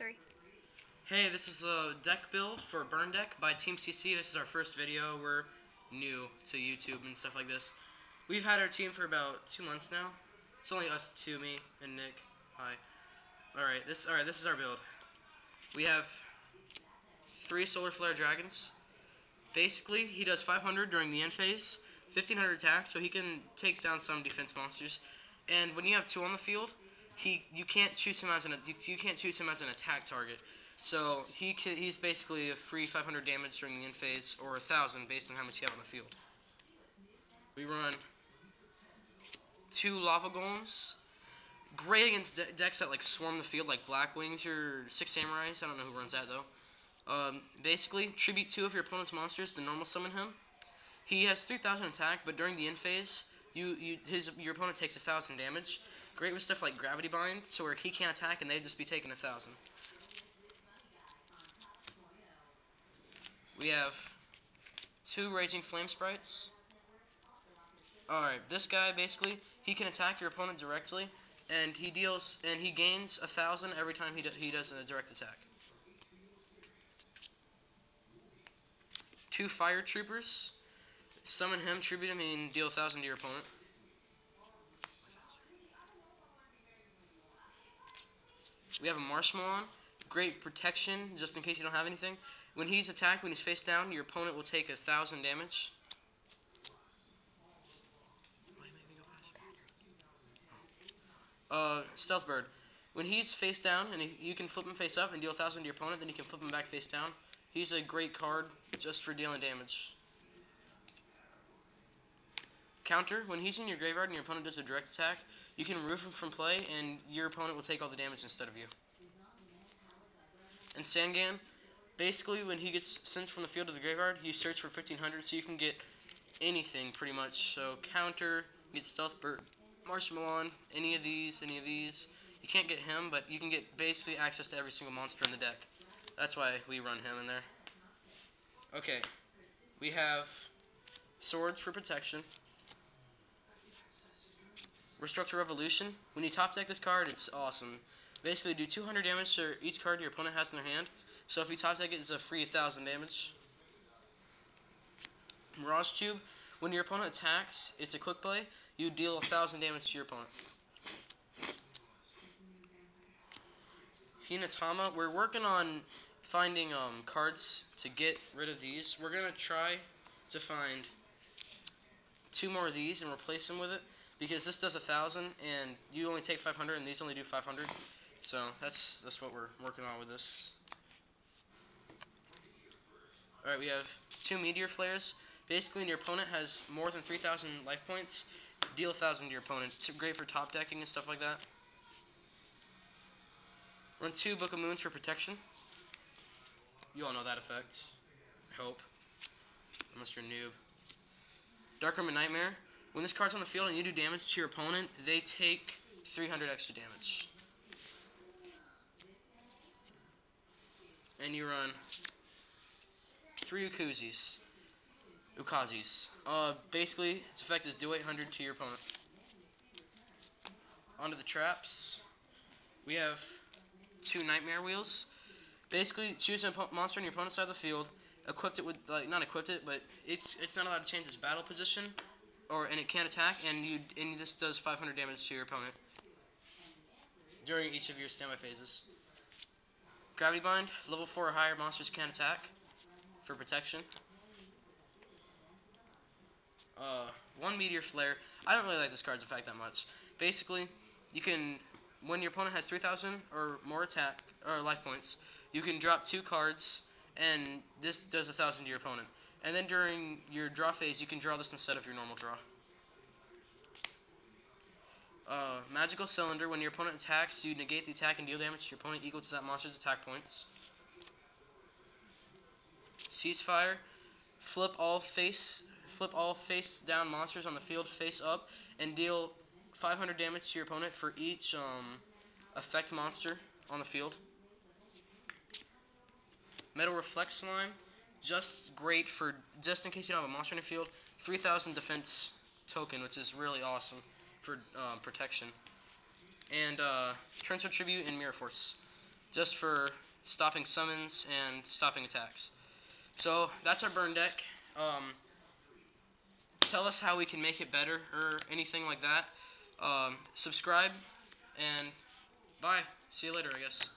3. Hey, this is a deck build for Burn Deck by Team CC. This is our first video. We're new to YouTube and stuff like this. We've had our team for about 2 months now. It's only us two, me and Nick. Hi. Alright, this is our build. We have 3 Solar Flare Dragons. Basically, he does 500 during the end phase, 1500 attack, so he can take down some defense monsters. And when you have 2 on the field, you can't choose him as an attack target. So he's basically a free 500 damage during the end phase, or 1,000 based on how much you have on the field. We run 2 Lava Golems. Great against decks that like swarm the field, like Black Wings or 6 Samurais. I don't know who runs that though. Basically, tribute 2 of your opponent's monsters to normal summon him. He has 3,000 attack, but during the end phase, your opponent takes 1,000 damage. Great with stuff like Gravity Bind, so where he can't attack and they'd just be taking 1,000. We have 2 Raging Flame Sprites. Alright, this guy basically, he can attack your opponent directly, and he gains 1,000 every time he does a direct attack. 2 Fire Troopers. Summon him, tribute him, and deal 1,000 to your opponent. We have a Marshmallow. Great protection, just in case you don't have anything. When he's attacked, when he's face down, your opponent will take 1,000 damage. Stealth Bird. When he's face down, and you can flip him face up and deal 1,000 to your opponent, then you can flip him back face down. He's a great card just for dealing damage. Counter. When he's in your graveyard and your opponent does a direct attack, you can remove him from play, and your opponent will take all the damage instead of you. And Sangan. Basically, when he gets sent from the field to the graveyard, you search for 1,500, so you can get anything, pretty much. So, counter, you get Stealth Bird, Marshmallow, any of these. You can't get him, but you can get basically access to every single monster in the deck. That's why we run him in there. Okay, we have Swords for protection. Restructure Revolution. When you top deck this card, it's awesome. Basically, do 200 damage to each card your opponent has in their hand. So if you top deck it, it's a free 1,000 damage. Mirage Tube. When your opponent attacks, it's a quick play. You deal 1,000 damage to your opponent. Hinatama. We're working on finding cards to get rid of these. We're gonna try to find 2 more of these and replace them with it, because this does 1,000 and you only take 500 and these only do 500. So that's what we're working on with this. Alright, we have 2 Meteor Flares. Basically, when your opponent has more than 3,000 life points, deal 1,000 to your opponent. It's great for top decking and stuff like that. Run 2 Book of Moons for protection. You all know that effect. I hope. Unless you're a noob. Dark Room and Nightmare. When this card's on the field and you do damage to your opponent, they take 300 extra damage. And you run 3 Ukazis. Basically, its effect is do 800 to your opponent. Onto the traps. We have 2 Nightmare Wheels. Basically, choose a monster on your opponent's side of the field. Equip it with, not equip it, but it's not allowed to change its battle position, and it can't attack. And this does 500 damage to your opponent during each of your standby phases. Gravity Bind. Level 4 or higher monsters can't attack. For protection. 1 Meteor Flare. I don't really like this card's effect that much. Basically, you can, when your opponent has 3,000 or more attack or life points, you can drop 2 cards, and this does 1,000 to your opponent. And then during your draw phase, you can draw this instead of your normal draw. Magical Cylinder. When your opponent attacks, you negate the attack and deal damage to your opponent equal to that monster's attack points. Ceasefire. Flip all face down monsters on the field face up and deal 500 damage to your opponent for each effect monster on the field. Metal Reflect Slime. Just great for just in case you don't have a monster in the field. 3,000 defense token, which is really awesome for protection. And Transfer Tribute and Mirror Force. just for stopping summons and stopping attacks. So that's our burn deck. Tell us how we can make it better or anything like that. Subscribe, and bye. See you later, I guess.